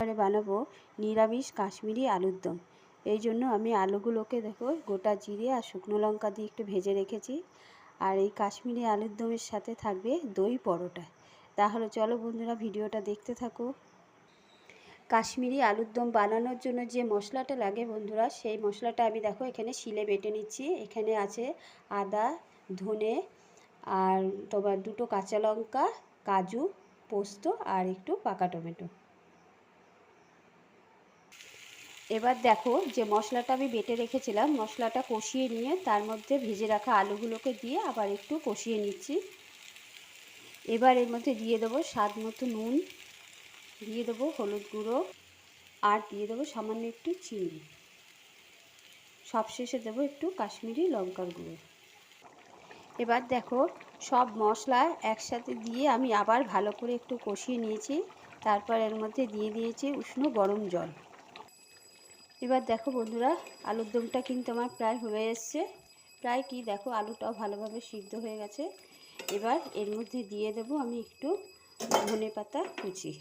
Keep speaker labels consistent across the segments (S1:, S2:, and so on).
S1: এবারে বানাবো নিরামিষ কাশ্মীরি আলুর দম। এই জন্য আমি আলুগুলোকে দেখো গোটা জিরে আর শুকনো লঙ্কা দিয়ে একটু ভেজে রেখেছি। আর এই কাশ্মীরি আলুর দমের সাথে থাকবে দই পরোটা। তাহলে চলো বন্ধুরা ভিডিওটা দেখতে থাকো। কাশ্মীরি আলুর দম বানানোর জন্য যে মশলাটা লাগে বন্ধুরা, সেই মশলাটা আমি দেখো এখানে শিলে বেটে নিচ্ছি। এখানে আছে আদা, ধনে আর তোমার 2টো কাঁচা লঙ্কা, কাজু, পোস্ত আর একটু পাকা টমেটো। এবার দেখো যে মশলাটা আমি বেটে রেখেছিলাম, মশলাটা কষিয়ে নিয়ে তার মধ্যে ভেজে রাখা আলুগুলোকে দিয়ে আবার একটু কষিয়ে নিচ্ছি। এবার এর মধ্যে দিয়ে দেবো স্বাদ মতো নুন, দিয়ে দেবো হলুদ গুঁড়ো আর দিয়ে দেবো সামান্য একটু চিনি। সবশেষে দেবো একটু কাশ্মীরি লঙ্কার গুঁড়ো। এবার দেখো সব মশলা একসাথে দিয়ে আমি আবার ভালো করে একটু কষিয়ে নিয়েছি। তারপর এর মধ্যে দিয়ে দিয়েছি উষ্ণ গরম জল। এবার দেখো বন্ধুরা আলুর দমটা কিন্তু আমার প্রায় হয়ে এসছে। প্রায় কি দেখো আলুটাও ভালোভাবে সিদ্ধ হয়ে গেছে। এবার এর মধ্যে দিয়ে দেবো আমি একটু ধনেপাতা কুচি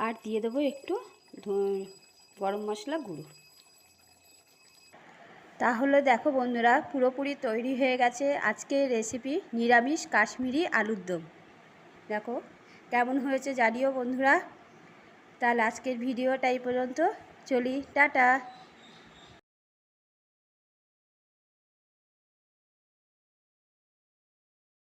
S1: আর দিয়ে দেবো একটু গরম মশলা গুঁড়ো। তাহলে দেখো বন্ধুরা পুরোপুরি তৈরি হয়ে গেছে আজকের রেসিপি নিরামিষ কাশ্মীরি আলুর দম। দেখো কেমন হয়েছে জানিও বন্ধুরা। তাহলে আজকের ভিডিওটা এই পর্যন্ত, চলি টাটা।